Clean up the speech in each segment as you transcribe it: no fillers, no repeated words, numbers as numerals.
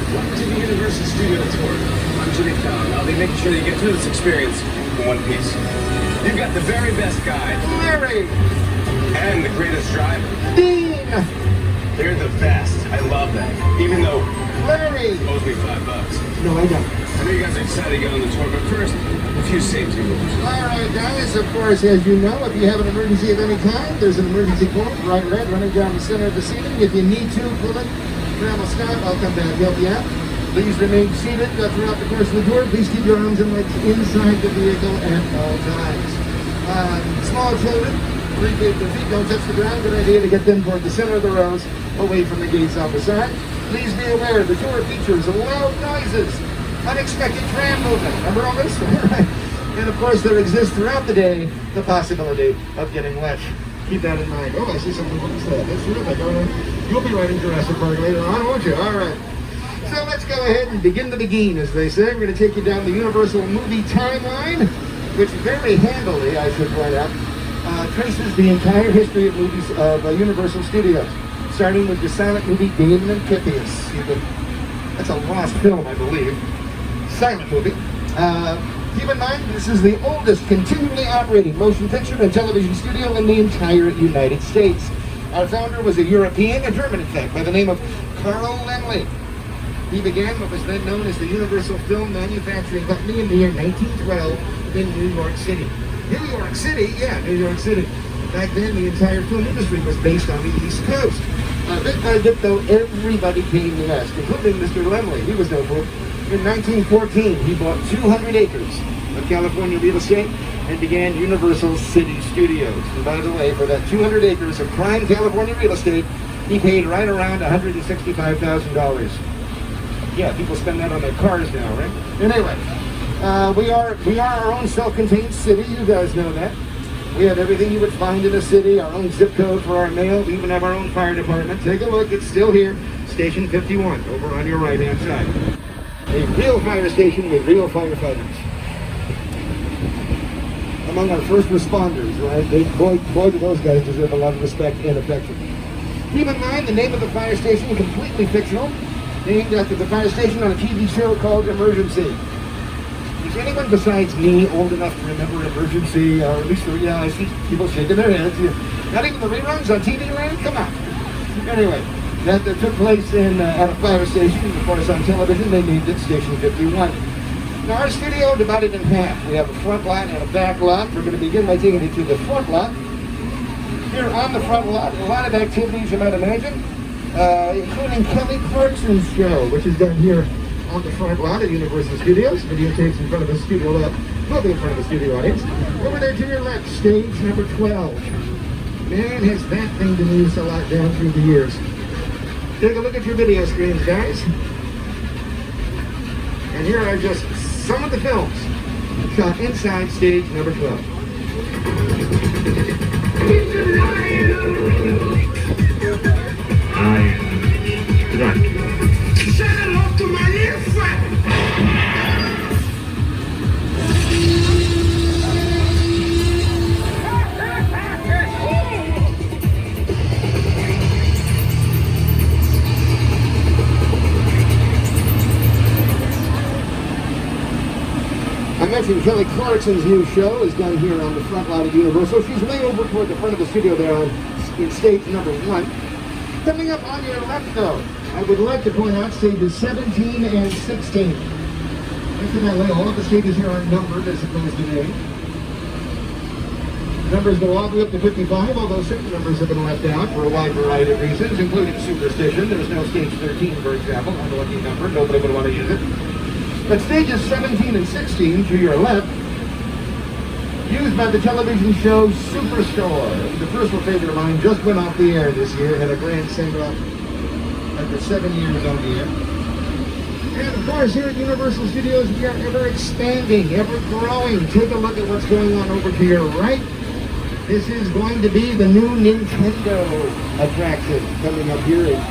Welcome to the Universal Studio Tour. I'm Jimmy Fallon. I'll be making sure that you get through this experience in one piece. You've got the very best guide. Larry! And the greatest driver. Dean! They're the best. I love that. Even though Larry! he owes me $5. No, I don't. I know you guys are excited to get on the tour, but first, a few safety rules. Alright guys, of course, as you know, if you have an emergency of any kind, there's an emergency cord, bright red, running down the center of the seating. If you need to, pull it, grab a stop, I'll come down and help you out. Please remain seated throughout the course of the tour. Please keep your arms and legs inside the vehicle at all times. Small children, 3 feet to feet, don't touch the ground. Good idea to get them toward the center of the rows, away from the gates off the side. Please be aware, the tour features loud noises, unexpected tram movement. Remember all this? And of course, there exists throughout the day the possibility of getting wet. Keep that in mind. Oh, I see something on the side. That's terrific. All right. You'll be riding Jurassic Park later on, won't you? All right. So let's go ahead and begin the begin, as they say. We're going to take you down the Universal movie timeline, which very handily, I should point out, traces the entire history of movies of Universal Studios, starting with the silent movie Damon and Pythias. That's a lost film, I believe. Silent movie. Keep in mind, this is the oldest continually operating motion picture and television studio in the entire United States. Our founder was a European, a German in fact, by the name of Carl Laemmle. He began what was then known as the Universal Film Manufacturing Company in the year 1912 in New York City. New York City? Yeah, New York City. Back then, the entire film industry was based on the East Coast. Bit by bit, though, everybody came west, including Mr. Laemmle. He was no fool. In 1914, he bought 200 acres of California real estate and began Universal City Studios. And by the way, for that 200 acres of prime California real estate, he paid right around $165,000. Yeah, people spend that on their cars now, right? Anyway, we are our own self-contained city. You guys know that. We have everything you would find in a city, our own zip code for our mail. We even have our own fire department. Take a look, it's still here. Station 51, over on your right-hand side. A real fire station with real firefighters. Among our first responders, right? Boy, do those guys deserve a lot of respect and affection. Keep in mind, the name of the fire station is completely fictional, named after the fire station on a TV show called Emergency. Is anyone besides me old enough to remember Emergency, or at least, yeah, I see people shaking their heads. Not even the reruns on TV land? Come on. Anyway, that took place at a fire station, and of course on television they named it Station 51. Now our studio divided in half. We have a front lot and a back lot. We're going to begin by taking you to the front lot. Here on the front lot, a lot of activities you might imagine, including Kelly Clarkson's show, which is done here on the front lot at Universal Studios. Videotapes in front of the studio, will be in front of the studio audience. Over there to your left, stage number 12. Man, has that thing been used a lot down through the years. Take a look at your video screens, guys. And here are just some of the films shot inside stage number 12. I mentioned Kelly Clarkson's new show is done here on the front lot of Universal. She's way over toward the front of the studio there in stage number 1. Coming up on your left, though, I would like to point out stages 17 and 16. Incidentally, all of the stages here are numbered as opposed to named. Numbers go all the way up to 55, although certain numbers have been left out for a wide variety of reasons, including superstition. There's no stage 13, for example, unlucky number. Nobody would want to use it. But stages 17 and 16, to your left, used by the television show Superstore. The personal favorite of mine just went off the air this year, had a grand send-off after 7 years on the air. And of course, here at Universal Studios, we are ever expanding, ever growing. Take a look at what's going on over to your right. This is going to be the new Nintendo attraction coming up here in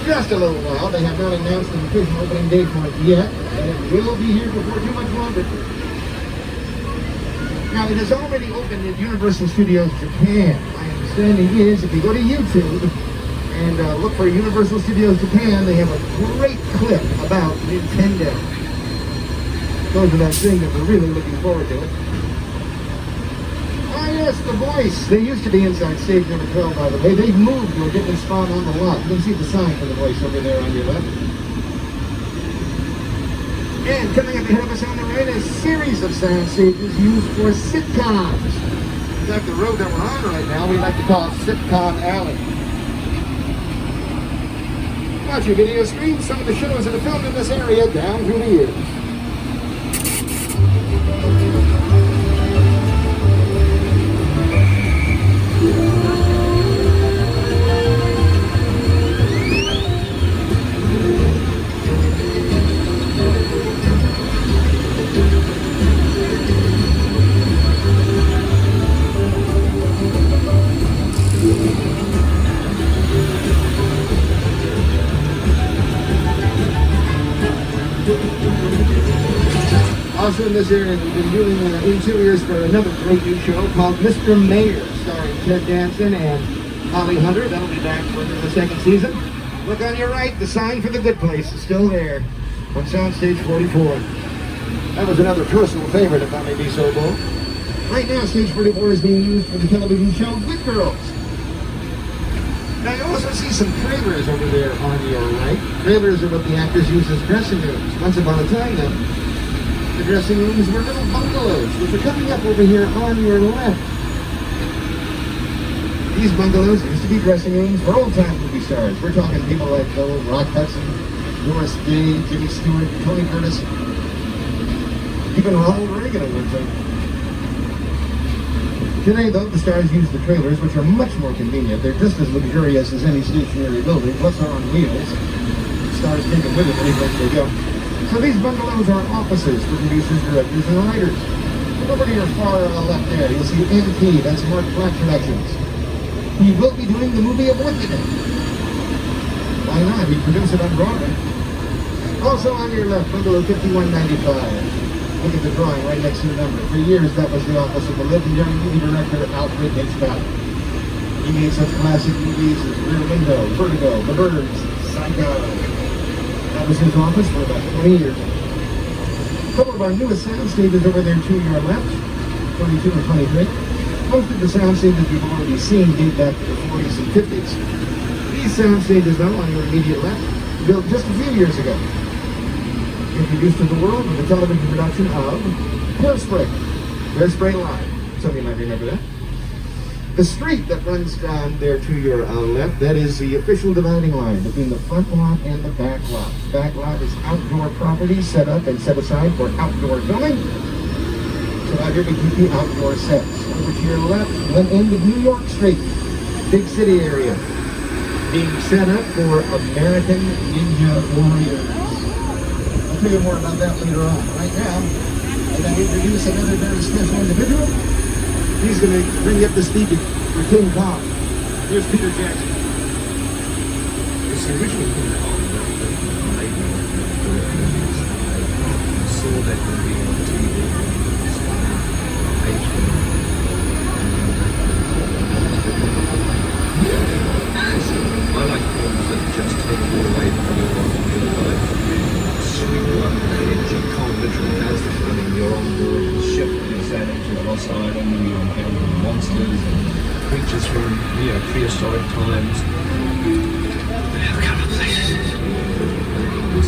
just a little while. They have not announced an official opening date for it yet, and it will be here before too much longer. Now, it has already opened at Universal Studios Japan. My understanding is, if you go to YouTube and look for Universal Studios Japan. They have a great clip about Nintendo. Goes without saying that we're really looking forward to it. Ah yes, The Voice. They used to be inside stage number 12, by the way. They've moved to a different spot on the lot. You can see the sign for The Voice over there on your left. And coming up ahead of us on the right, a series of sound stages used for sitcoms. In fact, the road that we're on right now, we like to call Sitcom Alley. Watch your video screen. Some of the shows that are filmed in this area down through the years. Also in this area, we've been doing interiors for another great new show called Mr. Mayor, starring Ted Danson and Holly Hunter. That'll be back for the second season. Look on your right, the sign for The Good Place is still there on Soundstage 44. That was another personal favorite, if I may be so bold. Right now, Stage 44 is being used for the television show Good Girls. Now you also see some trailers over there on your right. Trailers are what the actors use as dressing rooms. Once upon a time, though, the dressing rooms were little bungalows, which are coming up over here on your left. These bungalows used to be dressing rooms for old-time movie stars. We're talking people like Rock Hudson, Doris Day, Jimmy Stewart, Tony Curtis, even Ronald Reagan at one time. Today, though, the stars use the trailers, which are much more convenient. They're just as luxurious as any stationary building, plus they're on wheels. The stars take them with them anywhere they go. So these bungalows are offices for producers, directors, and writers. Over to your far left there, you'll see MT, that's Mark Black Productions. He will be doing the movie of Wicked. Why not? He produced it on Broadway. Also on your left, bungalow 5195. Look at the drawing right next to the number. For years, that was the office of the legendary movie director Alfred Hitchcock. He made such classic movies as Rear Window, Vertigo, The Birds, Psycho. That was his office for about 20 years. A couple of our newest sound stages over there to your left, 22 and 23. Most of the sound stages you've already seen date back to the 40s and 50s. These sound stages, though, on your immediate left, built just a few years ago. Introduced to the world with the television production of Hairspray. Hairspray Live. Some of you might remember that. The street that runs down there to your left, that is the official dividing line between the front lot and the back lot. The back lot is outdoor property set up and set aside for outdoor filming. So out here we keep the outdoor sets. Over to your left, one end of New York Street, big city area, being set up for American Ninja Warriors. I'll tell you more about that later on. Right now, I'm going to introduce another very special individual. He's going to bring you up to speed for King Kong. Here's Peter Jackson. It's the original King Kong that I saw that movie on TV. I like films that just take you away from your life, sweep you up the edge. You can't literally dance this. I mean, you're on board the ship and it's sailing to a lost island, and you're encountering monsters and creatures from, prehistoric times. They have a couple of places.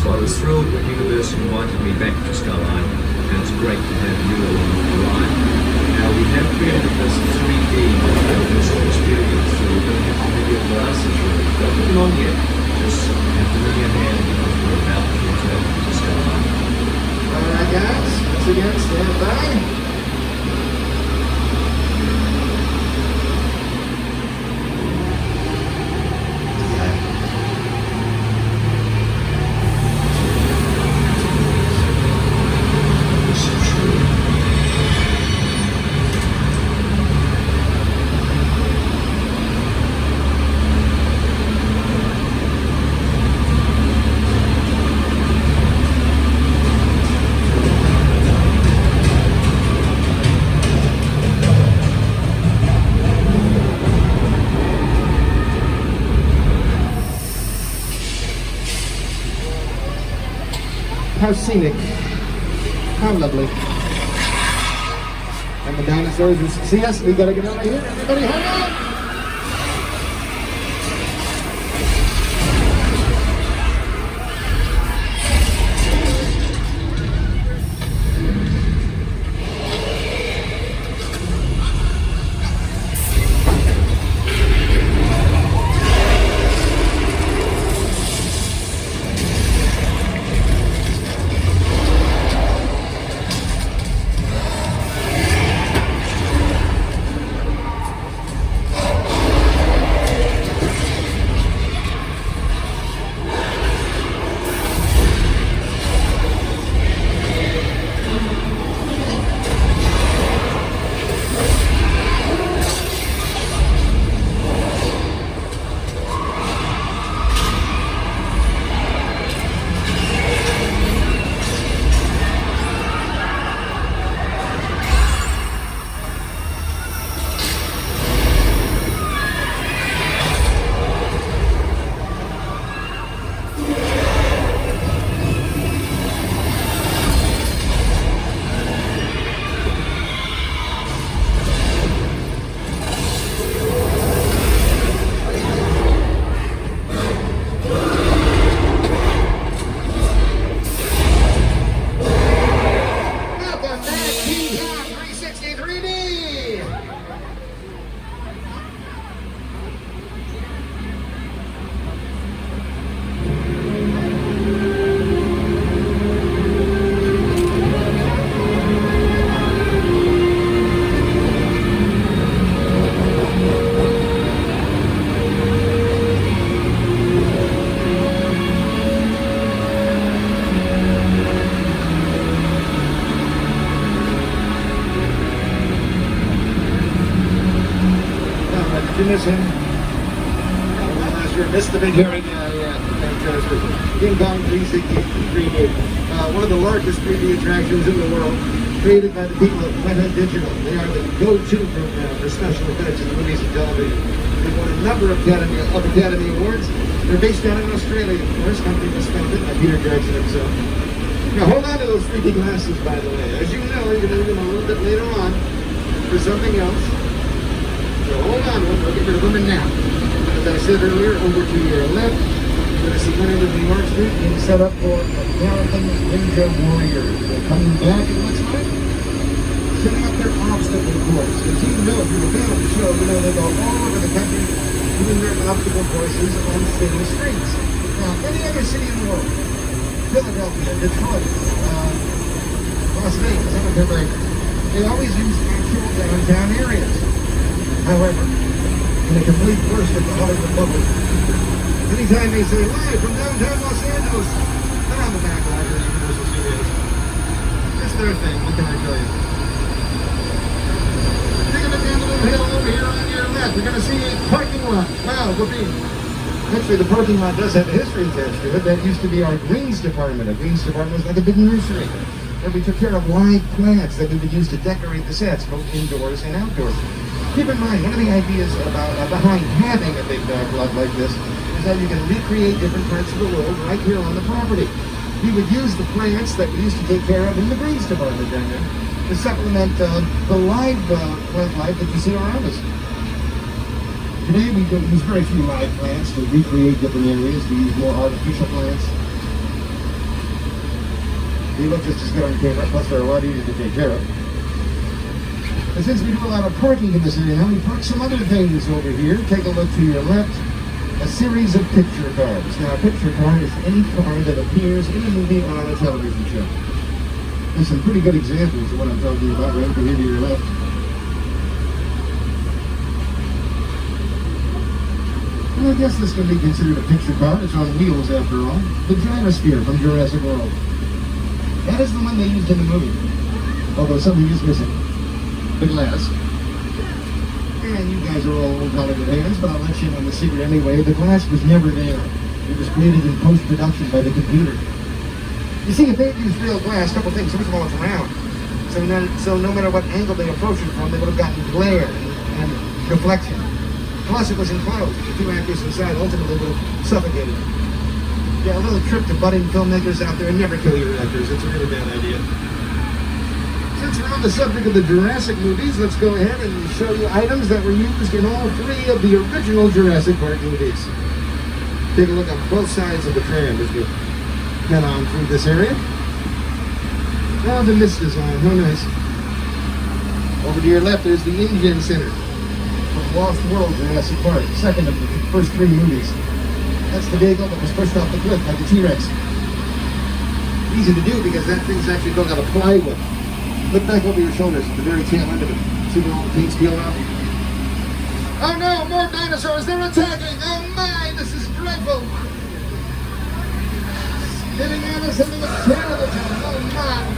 So I was thrilled when Universal invited me back to Skyline, and it's great to have you along the ride. Now we have created this 3D Universal experience, so we're going to have video glasses. Don't put them on yet, just have them in your hand because we're about to return to Skyline. Alright guys, once again, stand by. How scenic. How lovely. And the dinosaurs will see us. We gotta get over here. Everybody, hang on! Did you miss him? Last year, missed the big hearing. Yeah, fantastic. King Kong 3D. One of the largest 3D attractions in the world, created by the people at Meta Digital. They are the go-to program for special effects in movies and television. They won a number of Academy Awards. They're based down in Australia, of course. Company was founded by Peter Jackson himself. Now hold on to those 3D glasses, by the way. As you know, you're going to need them a little bit later on for something else. So hold on, we'll get rid of them now. As I said earlier, over to your left, you're going to see one end of New York Street being set up for American Ninja Warriors. They're coming back, it looks like, setting up their obstacle course. As you know, if you're a fan of the show, you know they go all over the country doing their obstacle courses on city streets. Now, any other city in the world, Philadelphia, Detroit, Las Vegas, they always use actual downtown areas. However, in a complete burst of the Hollywood bubble, anytime they say live from downtown Los Angeles, they're on the Backlot or Universal Studios. It's their thing, what can I tell you? Taking it down the little hill over here on your left, we're going to see a parking lot. Wow, whoopee. Actually, the parking lot does have a history attached to it. That used to be our greens department. Our greens department was like a big nursery, where we took care of live plants that we would use to decorate the sets, both indoors and outdoors. Keep in mind, one of the ideas behind having a big backlot like this is that you can recreate different parts of the world right here on the property. We would use the plants that we used to take care of in the greens department down there to supplement the live plant life that you see around us. Today we use very few live plants to recreate different areas. We use more artificial plants. They look just as good on camera, plus they're a lot easier to take care of. And since we do a lot of parking in this area now, we park some other things over here. Take a look to your left. A series of picture cars. Now, a picture car is any car that appears in a movie or on a television show. There's some pretty good examples of what I'm talking about right over here to your left. Well, I guess this can be considered a picture car. It's on wheels, after all. The gyrosphere from Jurassic World. That is the one they used in the movie. Although something is missing. The glass. And you guys are all old Hollywood hands, but I'll let you in on the secret anyway. The glass was never there. It was created in post-production by the computer. You see, if they had used real glass, a couple things. First of all, it's round. So no matter what angle they approached it from, they would have gotten glare and reflection. Plus, it was enclosed. The two actors inside ultimately would have suffocated. Yeah, a little trip to budding filmmakers out there, and never kill your actors. It's a really bad idea. Since we're on the subject of the Jurassic movies, let's go ahead and show you items that were used in all three of the original Jurassic Park movies. Take a look on both sides of the tram as we head on through this area. Oh, the mist is on. How nice. Over to your left, there's the Engine Center from Lost World Jurassic Park, second of the first three movies. That's the vehicle that was pushed off the cliff by the T-Rex. Easy to do because that thing's actually built out of plywood. Look back over your shoulders at the very tail end of it. See where all the paint's peeled off? Oh no, more dinosaurs! They're attacking! Oh my, this is dreadful! Getting at us into the terrible time!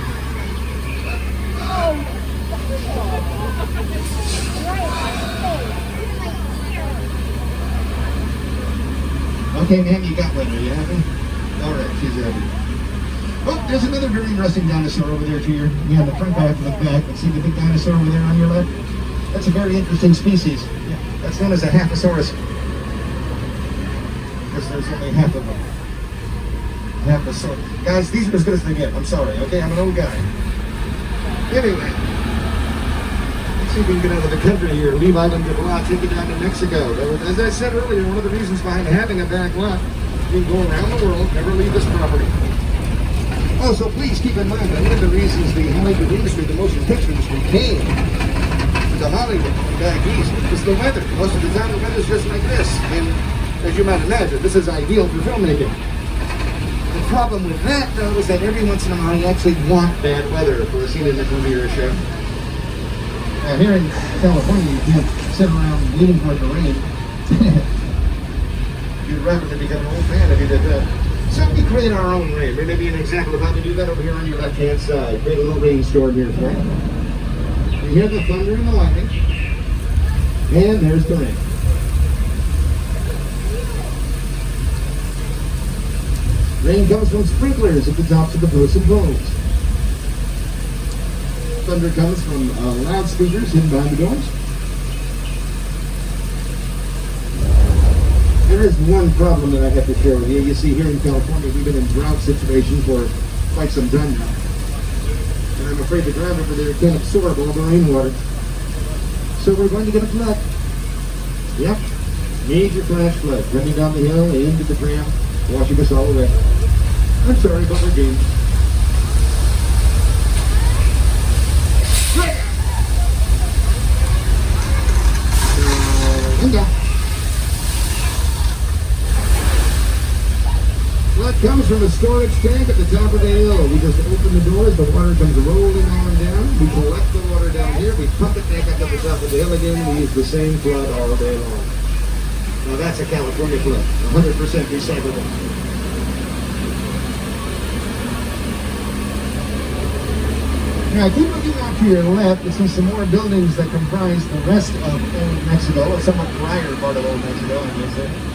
Oh my! Okay, ma'am, you got one. Are you happy? Alright, she's happy. Oh, there's another very interesting dinosaur over there to your, the front back, look back, and see the big dinosaur over there on your left? That's a very interesting species. Yeah, that's known as a Haphosaurus. Because there's only half of them. Haphosaurus. Guys, these are as good as they get. I'm sorry, okay? I'm an old guy. Anyway. Let's see if we can get out of the country here. Leave Island of Backlot, take it down to Mexico. As I said earlier, one of the reasons behind having a backlot, you can go around the world, never leave this property. Also, please keep in mind that one of the reasons the Hollywood industry, the motion picture industry, came to Hollywood and back east was the weather. Most of the time, the weather's just like this. And as you might imagine, this is ideal for filmmaking. The problem with that, though, is that every once in a while you actually want bad weather for a scene in the movie or a show. Now, here in California, you can't sit around waiting for it to rain. You'd rapidly become an old man if you did that. So we create our own rain. There may be an example of how to do that over here on your left-hand side. Create a little rainstorm here for you. You hear the thunder and the lightning. And there's the rain. Rain comes from sprinklers at the tops of the boats and boats. Thunder comes from loudspeakers hidden behind the doors. There is one problem that I have to share with you. You see, here in California, we've been in drought situation for quite some time now. And I'm afraid the ground over there can't absorb all the rainwater. So we're going to get a flood. Yep, major flash flood running down the hill into the tram, washing us all away. I'm sorry, but we're doomed. Flood comes from a storage tank at the top of the hill. We just open the doors, the water comes rolling on down. We collect the water down here, we pump it back up to the top of the hill again. We use the same flood all day long. Now that's a California flood, 100% recyclable. Now keep looking out to your left to see some more buildings that comprise the rest of Old Mexico, a somewhat drier part of Old Mexico, I guess.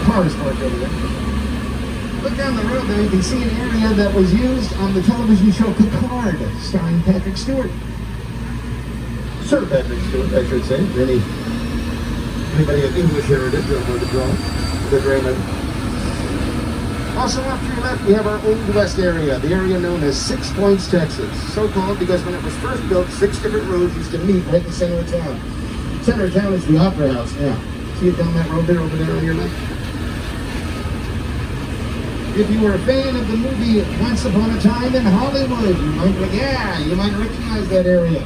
Cars parked over there. Look down the road there, you can see an area that was used on the television show Picard, starring Patrick Stewart. Sir Patrick Stewart, I should say. Anybody of English heritage don't know the draw. The grandmother. Also off to your left, we have our Old West area, the area known as 6 Points, Texas. So called because when it was first built, 6 different roads used to meet right in the center of town. The center of town is the Opera House now. See it down that road there, over there on your left? If you were a fan of the movie Once Upon a Time in Hollywood, you might recognize that area.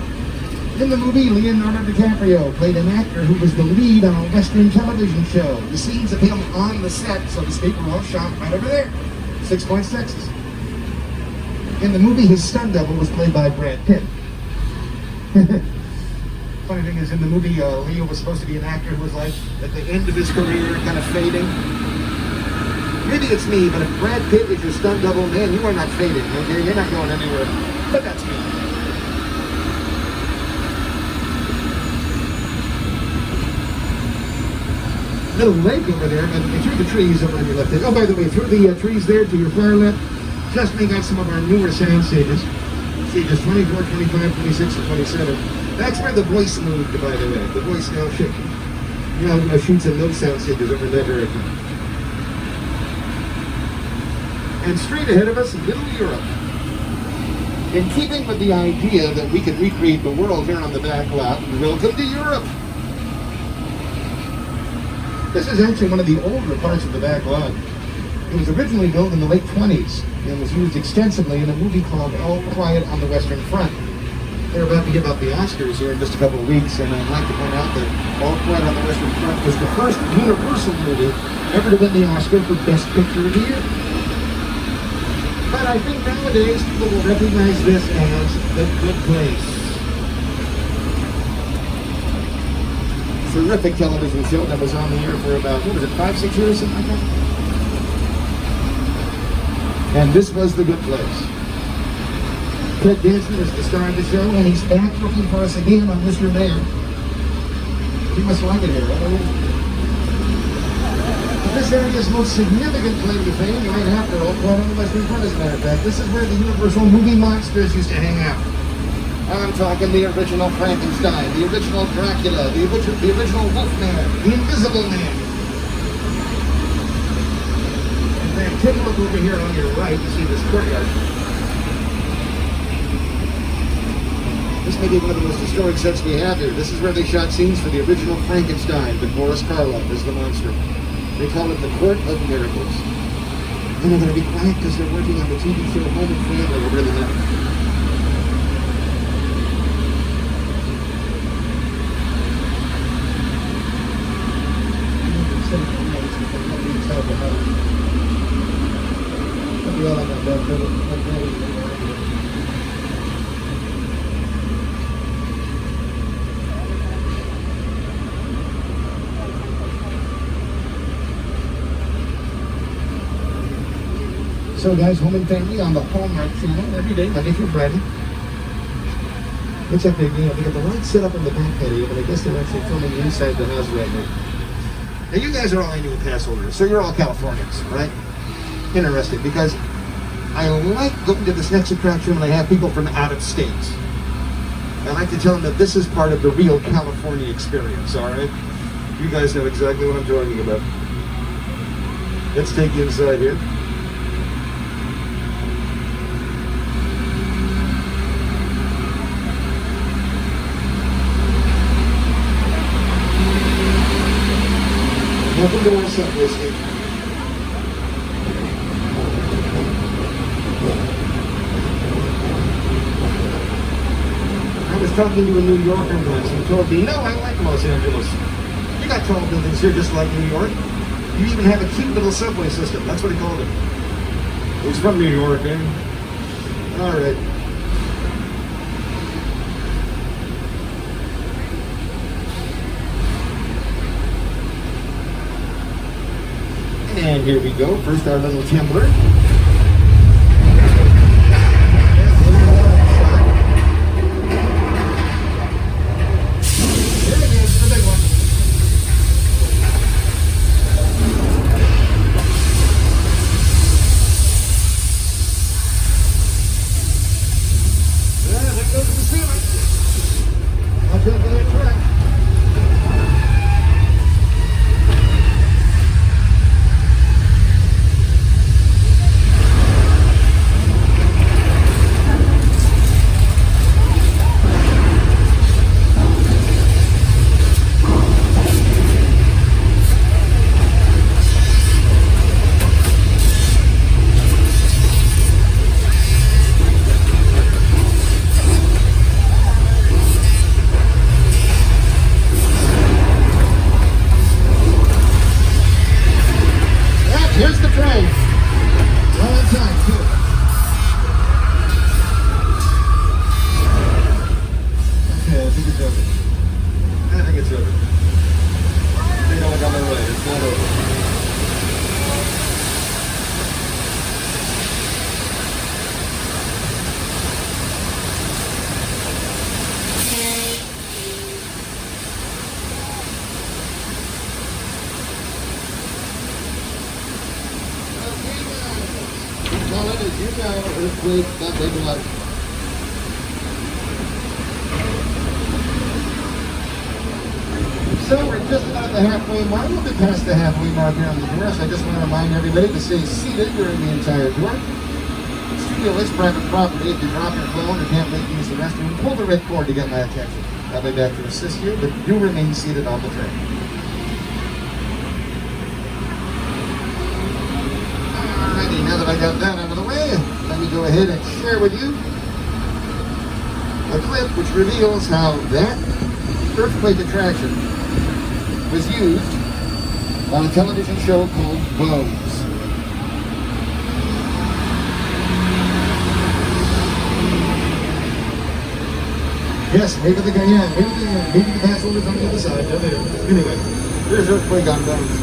In the movie, Leonardo DiCaprio played an actor who was the lead on a Western television show. The scenes of him on the set, so to speak, were all shot right over there. 6 Points, Texas. In the movie, his stunt double was played by Brad Pitt. Funny thing is, in the movie, Leo was supposed to be an actor who was like, at the end of his career, kind of fading. Maybe it's me, but if Brad Pitt is your stunt double, man, you are not fading, okay? You're not going anywhere. But that's me. Little lake over there, but through the trees over to your left. Oh, by the way, through the trees there to your far left, just we got some of our newer sound stages. Stages 24, 25, 26, and 27. That's where the voice moved, by the way. The voice now shoots in those sound stages over that direction. And straight ahead of us, Little Europe. In keeping with the idea that we could recreate the world here on the Backlot, welcome to Europe. This is actually one of the older parts of the Backlot. It was originally built in the late 20s and was used extensively in a movie called All Quiet on the Western Front. They're about to give out the Oscars here in just a couple of weeks, and I'd like to point out that All Quiet on the Western Front was the first Universal movie ever to win the Oscar for Best Picture of the Year. But I think nowadays people will recognize this as The Good Place. Terrific television show that was on the air for about, what was it, 5-6 years, something like that? And this was The Good Place. Ted Danson is the star of the show, and he's back looking for us again on Mr. Mayor. He must like it here, right? This area's most significant claim to fame, right after All Quiet on the Western Front, as a matter of fact. This is where the Universal movie monsters used to hang out. I'm talking the original Frankenstein, the original Dracula, the original Wolfman, the Invisible Man. And then take a look over here on your right, you see this courtyard. This may be one of the most historic sets we have here. This is where they shot scenes for the original Frankenstein, with Boris Karloff as the monster. They call it the Court of Miracles. And they're going to be quiet because they're working on the TV show Home and Family over the night. So guys, Home and Family on the Hallmark channel every day, Monday through Friday. Looks like they got the lights set up in the back patio, but I guess they're actually filming inside the house right now. Now you guys are all annual pass holders, so you're all Californians, right? Interesting, because I like going to this next attraction when I have people from out of state. I like to tell them that this is part of the real California experience, all right? You guys know exactly what I'm talking about. Let's take you inside here. Welcome to our subway station. I was talking to a New Yorker once who told me, no, I like Los Angeles. You got tall buildings here just like New York. You even have a cute little subway system. That's what he called it. He's from New York, eh? All right. And here we go. First, our little Templar. There it is, the big one. There goes the ceiling. I'll take that track. Here's the train. All on time, too. Okay, I think it's over. I think it's over. They don't look on the right. It's not over. Well, it is, you know, earthquake, that big one. So we're just about the halfway mark. We'll be past the halfway mark here on the tour, so I just want to remind everybody to stay seated during the entire tour. Studio is private property. If you drop your phone or can't make use of the restroom, pull the red cord to get my attention. I'll be back to assist you, but do remain seated on the train. Alrighty, now that I got that out of the way, let me go ahead and share with you a clip which reveals how that earthquake attraction was used on a television show called Bugs. Yes, maybe the guy, yeah, maybe the pass orders on the other side. Yeah, there. Anyway, there's earthquake on Bugs.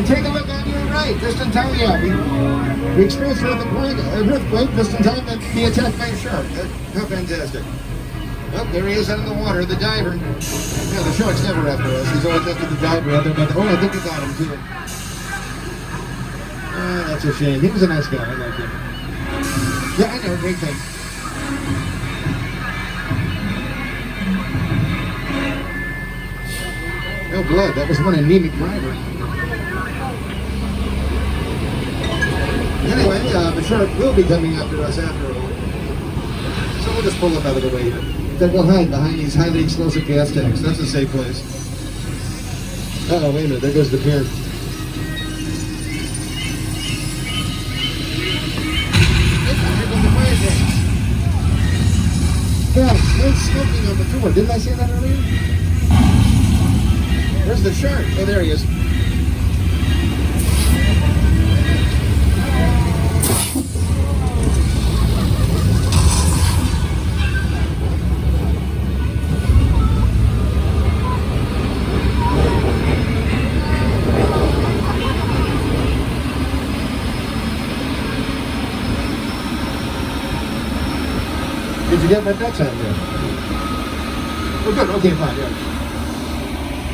Take a look on your right, just in time, yeah. We experienced an earthquake just in time to be attacked by a shark. How fantastic. Oh, there he is out in the water, the diver. Yeah, the shark's never after us. He's always after the diver. Oh, I think we got him too. Oh, that's a shame. He was a nice guy. I like him. Yeah, I know. Great thing. No blood. That was one anemic driver. Anyway, the shark will be coming after us after all. So we'll just pull up out of the way here. Then we'll hide behind these highly explosive gas tanks. That's a safe place. Oh, wait a minute. There goes the pier. Guys, no smoking on the tour. Didn't I say that earlier? Where's the shark? Oh, there he is. Did you get my ducks out there? Oh, good. Okay, fine. Yeah.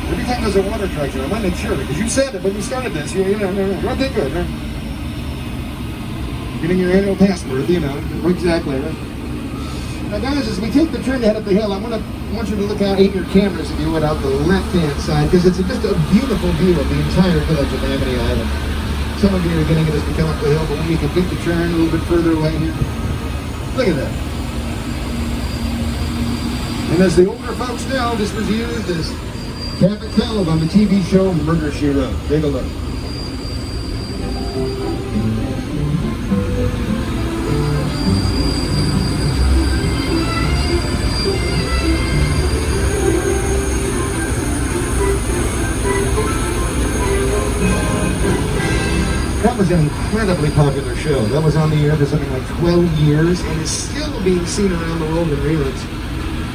Every time there's a water attraction, I want to make sure because you said it when we started this. You know. Okay, good. Right? Getting your annual pass worth, you know. Exactly. Right? Now, guys, as we take the turn to head up the hill, I want you to look out, 8 your cameras if you would, out the left-hand side because it's just a beautiful view of the entire village of Amity Island. Some of you are getting it as we come up the hill, but when you complete the turn a little bit further away here, look at that. And as the older folks know, this was used as Cabot Cove on the TV show Murder, She Wrote. Take a look. That was an incredibly popular show. That was on the air for something like 12 years and is still being seen around the world in reruns.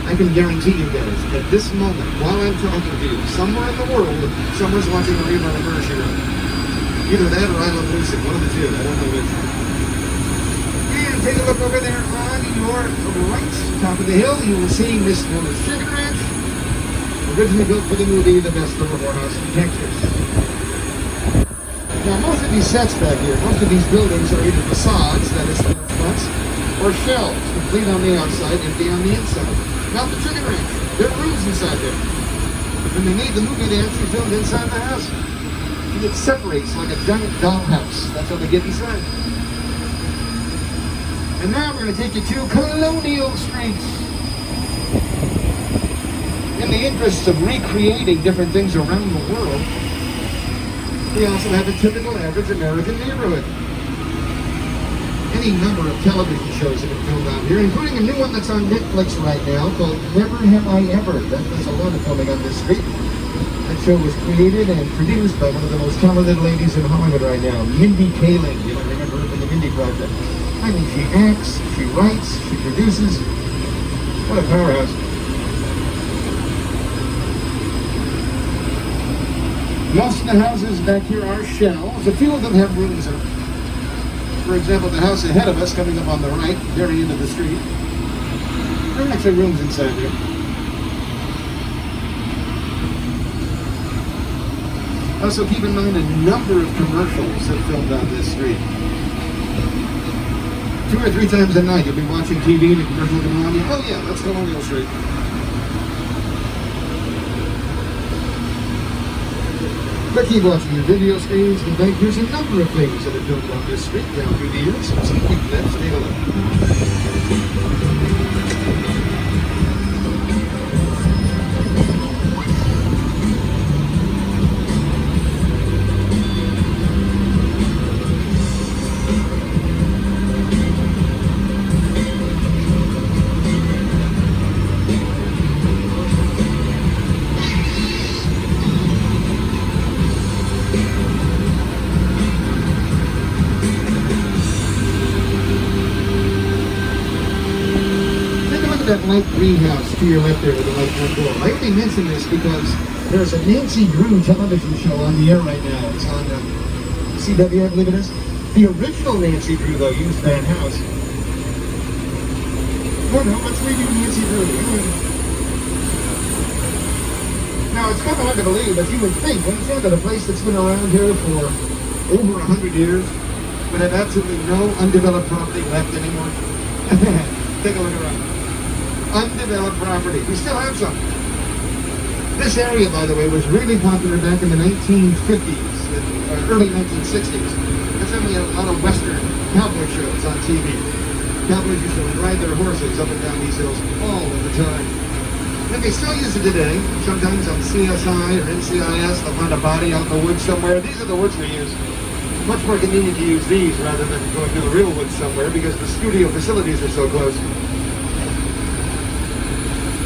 I can guarantee you guys, at this moment, while I'm talking to you, somewhere in the world, someone's watching a rerun of Murder, She Wrote. Either that or I Love Lucy, one of the two, I don't know which. And take a look over there on your right, top of the hill, you will see Miss Miller's Chicken Ranch, originally built for the movie The Best Little Whorehouse in Texas. Now, most of these sets back here, most of these buildings are either facades, that is, fronts, or shells, complete on the outside, empty on the inside. Not the chicken ranch. There are rooms inside there. When they made the movie, they actually filmed inside the house. And it separates like a giant dollhouse. That's how they get inside. And now we're going to take you to Colonial Street. In the interests of recreating different things around the world, we also have a typical average American neighborhood. Any number of television shows have been filmed out here, including a new one that's on Netflix right now called Never Have I Ever. There's a lot of filming on this street. That show was created and produced by one of the most talented ladies in Hollywood right now, Mindy Kaling. You might remember her from the Mindy Project. I mean, she acts, she writes, she produces. What a powerhouse. Most of the houses back here are shells. A few of them have rooms in them. For example, the house ahead of us, coming up on the right, very end of the street, there are actually rooms inside there. Also, keep in mind a number of commercials have filmed on this street. 2 or 3 times a night, you'll be watching TV and a commercial will come on. Oh yeah, that's Colonial Street. But keep watching your video screens and think there's a number of things that have built on this street down through the years. So keep that, stay alert. That light greenhouse to your left there with the light front door. I only mention this because there's a Nancy Drew television show on the air right now. It's on CW, I believe it is. The original Nancy Drew, though, used that house. Oh no, let's redo Nancy Drew. Now, it's kind of hard to believe, but you would think, when you think that a place that's been around here for over 100 years would have absolutely no undeveloped property left anymore. Take a look around. Undeveloped property. We still have some. This area, by the way, was really popular back in the 1950s, early 1960s. That's when we had a lot of Western cowboy shows on TV. Cowboys used to ride their horses up and down these hills all of the time. And they still use it today. Sometimes on CSI or NCIS, they'll find a body out in the woods somewhere. These are the woods we use. Much more convenient to use these rather than going through the real woods somewhere because the studio facilities are so close.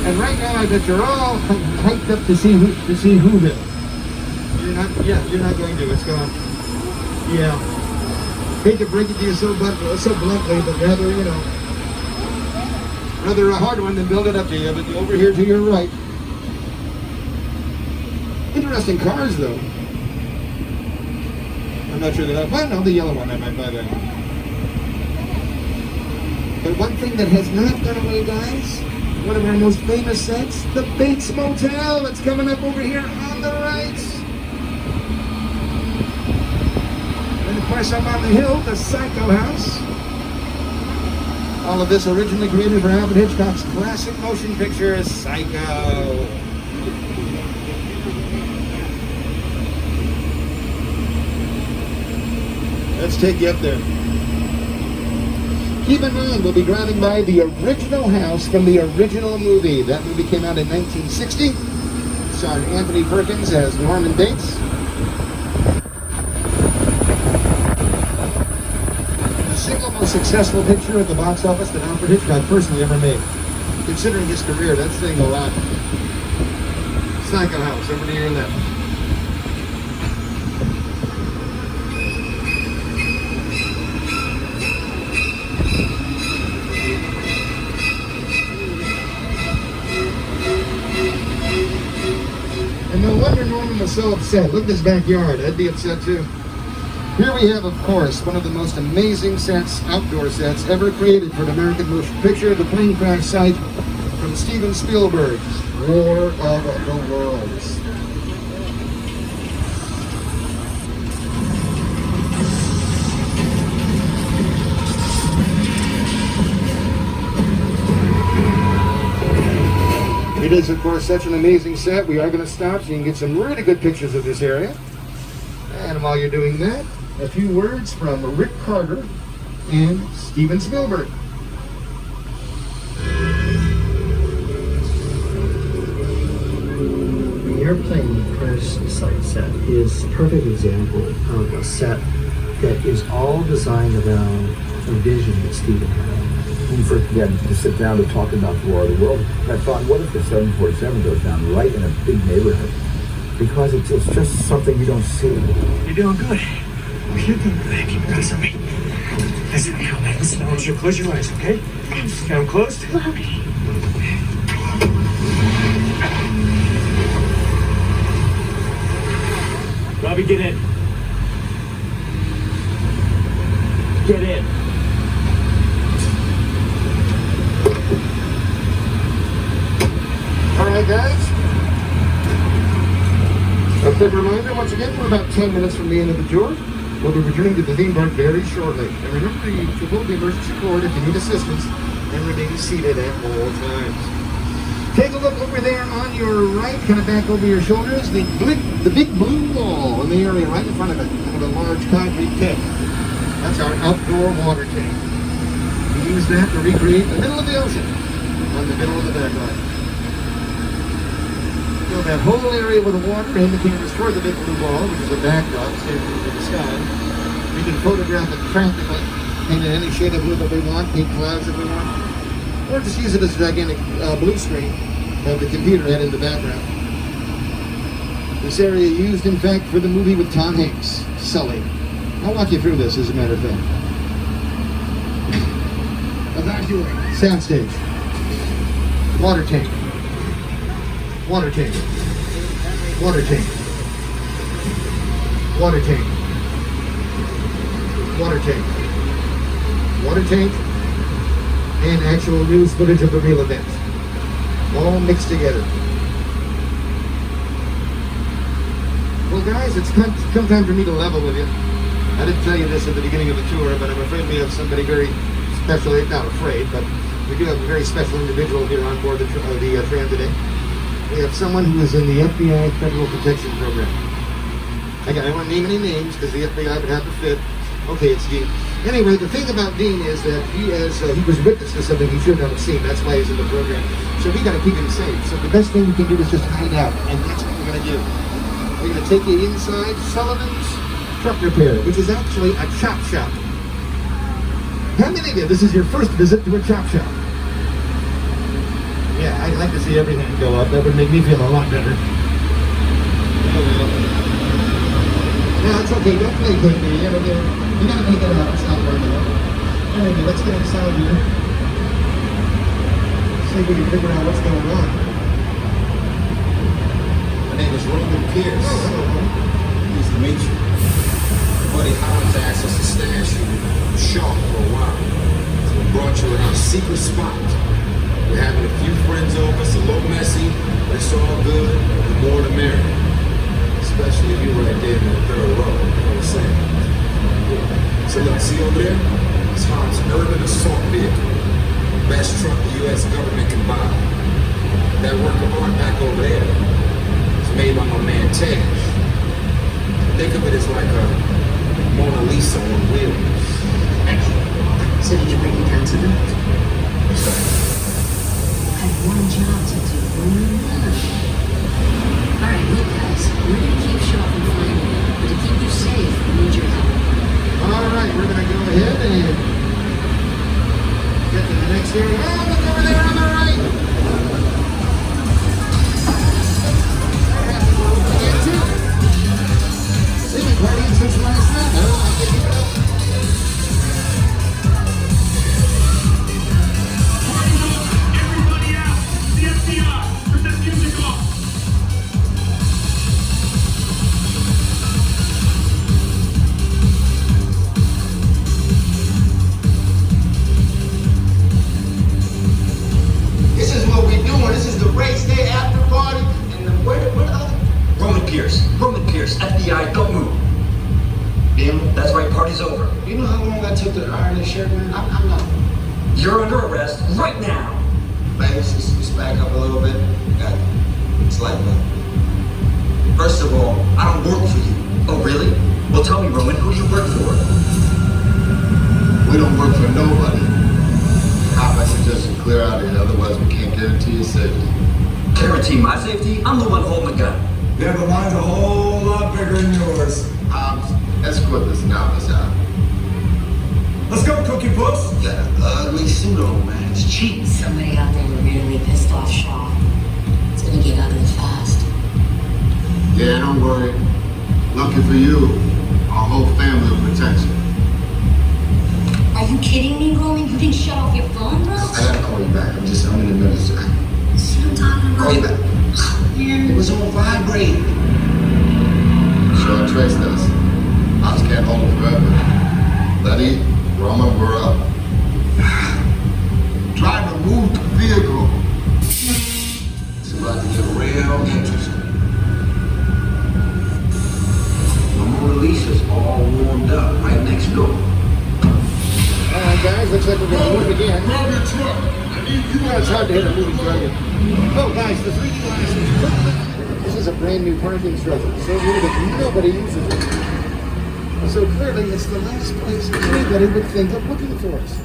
And right now, I bet you're all hyped up to see Whoville. You're not going to. It's gone. Yeah. Hate to break it to you so bluntly, but rather, rather a hard one than build it up to you. But over here to your right. Interesting cars, though. I'm not sure that well, no, the yellow one, I might buy that one. But one thing that has not gone away, guys, one of our most famous sets, the Bates Motel. That's coming up over here on the right. And of course, up on the hill, the Psycho House. All of this originally created for Alfred Hitchcock's classic motion picture, Psycho. Let's take you up there. Keep in mind, we'll be driving by the original house from the original movie. That movie came out in 1960. Starred Anthony Perkins as Norman Bates. The single most successful picture at the box office that Alfred Hitchcock personally ever made. Considering his career, that's saying a lot. Psycho House, over to your left. And no wonder Norman was so upset. Look at his backyard. I'd be upset too. Here we have, of course, one of the most amazing sets, outdoor sets, ever created for an American motion picture, the plane crash site from Steven Spielberg's War of the Worlds. It is, of course, such an amazing set. We are going to stop so you can get some really good pictures of this area. And while you're doing that, a few words from Rick Carter and Steven Spielberg. The airplane crash site set is a perfect example of a set that is all designed around a vision that Steven had. When we first began to sit down to talk about the War of the World, I thought, what if the 747 goes down right in a big neighborhood? Because it's just something you don't see. You're doing good. You're doing good. Keep your eyes on me. Listen, now, man. Listen, I want you to close your eyes, okay? Okay, I'm closed. Robbie, get in. Get in. All right, guys. A quick reminder, once again, we're about 10 minutes from the end of the tour. We'll be returning to the theme park very shortly. And remember to pull the emergency cord if you need assistance and remain seated at all times. Take a look over there on your right, kind of back over your shoulders, the big blue wall in the area right in front of it, kind of a large concrete pit. That's our outdoor water tank. We use that to recreate the middle of the ocean on the middle of the backlot. Fill that whole area with the water indicators toward the big blue ball, which is a backdrop standing in the sky. We can photograph it practically, paint it any shade of blue that we want, paint clouds if we want, or just use it as a gigantic blue screen of the computer head in the background. This area used, in fact, for the movie with Tom Hanks, Sully. I'll walk you through this, as a matter of fact. Evacuate. Soundstage. Water tank. Water tank. Water tank. Water tank. Water tank. Water tank. And actual news footage of the real event. All mixed together. Well, guys, it's come time for me to level with you. I didn't tell you this at the beginning of the tour, but I'm afraid we have somebody very special, not afraid, but we do have a very special individual here on board the tram today. We have someone who is in the FBI Federal Protection Program. I don't want to name any names because the FBI would have to fit. Okay, it's Dean. Anyway, the thing about Dean is that he was witness to something he should not have seen. That's why he's in the program. So we got to keep him safe. So the best thing we can do is just hide out, and that's what we're going to do. We're going to take you inside Sullivan's Truck Repair, which is actually a chop shop. How many of you, this is your first visit to a chop shop? Yeah, I'd like to see everything go up. That would make me feel a lot better. No, it's okay. Don't play baby. You gotta make it up. It's not working out. Anyway, let's get inside here. See if we can figure out what's going on. My name is Roman Pierce. Oh, hello. Nice to meet you. Buddy Howard's asked us to stash you sharp for a while. So we brought you in our secret spot. We're having a few friends over. It's a little messy, but it's all good. The more the merrier. Especially if you're right there in the third row. You know what I'm saying? So look, see over there? It's Hobbs' urban assault vehicle. Best truck the U.S. government can buy. That work of art back over there is made by my man Tej. Think of it as like a Mona Lisa on wheels. So did you bring it down to them? What's that? I have one job to do. Alright, look guys, we're gonna keep shopping for you, but to keep you safe, we need your help. Alright, we're gonna go ahead and get to the next area. Oh, look over there on the right! See, the party since last night. Everybody out! The FBI! Put that music off! This is what we doing. This is the race day after party. And where the other? Roman Pierce, FBI, don't move. Damn. That's right, party's over. You know how long I took to iron this shirt, man? I'm not. You're under arrest right now. Man, let's back up a little bit. It's like that. First of all, I don't work for you. Oh, really? Well, tell me, Roman, who do you work for? We don't work for nobody. I suggest you clear out of here, otherwise we can't guarantee your safety. Guarantee my safety? I'm the one holding the gun. Yeah, but mine's a whole lot bigger than yours. Escort this novice out. Let's go, Cookie Puss. That ugly suit on, man. It's cheap. Somebody out there really pissed off Shaw. It's gonna get ugly fast. Yeah, don't worry. Lucky for you, our whole family will protect you. Are you kidding me, Roman? You didn't shut off your phone, bro? I gotta call you back. I'm in the middle. See what I'm talking about? Call you back. Man. It was on vibrate. Short trade. You know it's hard to hit a moving target. Oh, guys, the 3D glasses. This is a brand new parking structure, so new that nobody uses it. So clearly, it's the last place anybody would think of looking for us.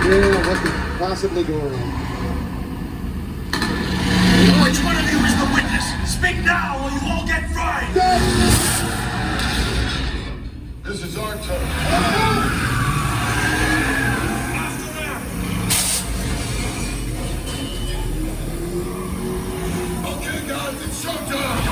Yeah, what could possibly go wrong? Which one of you is the witness? Speak now or you all get fried! This is our turn. After them! Okay, guys, it's showtime.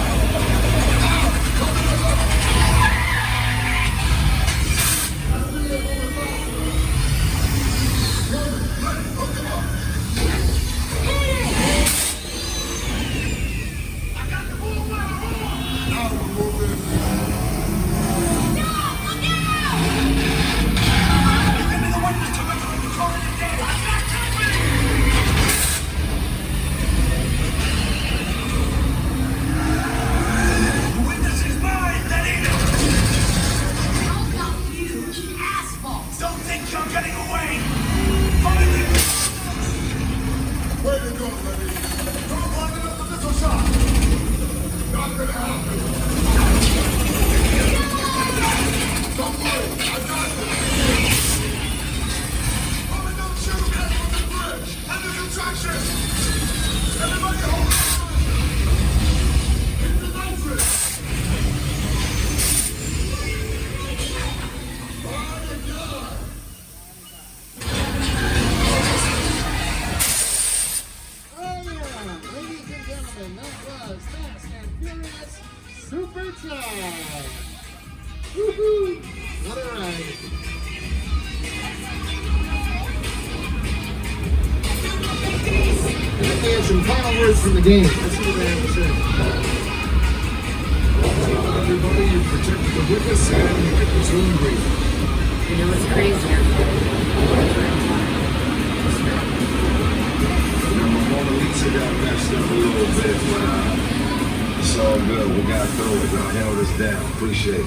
Woohoo! What a ride. I think they have some final words from the game. Let's see what they have to say. Everybody, you protected the witness and you get this room brief. You know what's crazier? Mona Lisa got messed up a little bit, but it's all good. We got through it. Y'all held us down. Appreciate it.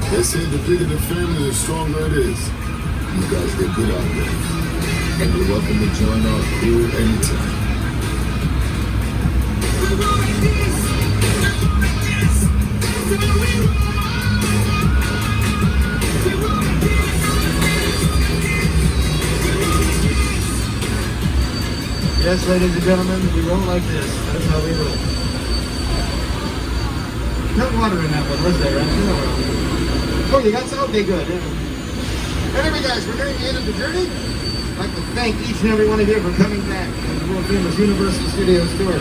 They say the bigger the family, the stronger it is. You guys did good out there. And you're welcome to join our crew anytime. Yes, ladies and gentlemen, we roll like this. That's how we roll. No water in that one, was there? Oh, you got some? Okay, good. Anyway, guys, we're nearing the end of the journey. I'd like to thank each and every one of you for coming back to the world famous Universal Studios tour.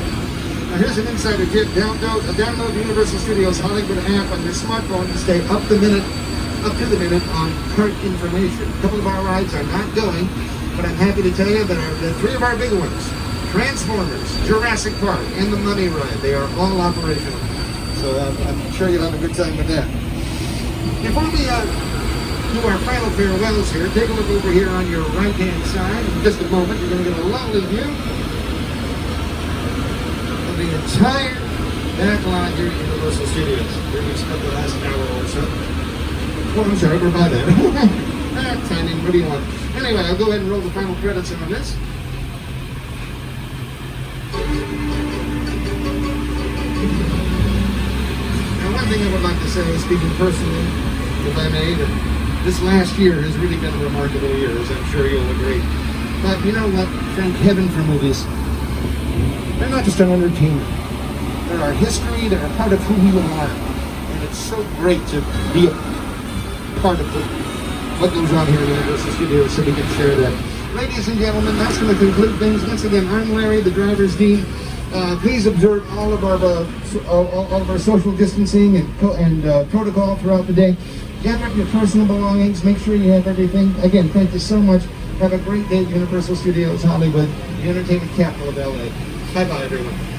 Now, here's an insider tip. Download the Universal Studios Hollywood app on your smartphone to stay up to the minute on park information. A couple of our rides are not going, but I'm happy to tell you that the three of our big ones, Transformers, Jurassic Park, and the Money Ride, they are all operational. So I'm sure you'll have a good time with that. Before we do our final farewells here, take a look over here on your right-hand side. In just a moment, you're going to get a lovely view of the entire backlot here at Universal Studios. Where we spent the last hour or so. Oh, I'm sorry, we're by there. Timing, what do you want? Anyway, I'll go ahead and roll the final credits in on this. One thing I would like to say, speaking personally, if I may, that this last year has really been a remarkable year, as I'm sure you'll agree. But you know what? Thank heaven for movies. They're not just an entertainment. They're our history, they're a part of who we are. And it's so great to be a part of what goes on here at Universal Studios so we can share that. Ladies and gentlemen, that's going to conclude things. Once again, I'm Larry, the driver's dean. Please observe all of our social distancing and protocol throughout the day. Gather up your personal belongings. Make sure you have everything. Again, thank you so much. Have a great day at Universal Studios Hollywood, the entertainment capital of LA. Bye-bye, everyone.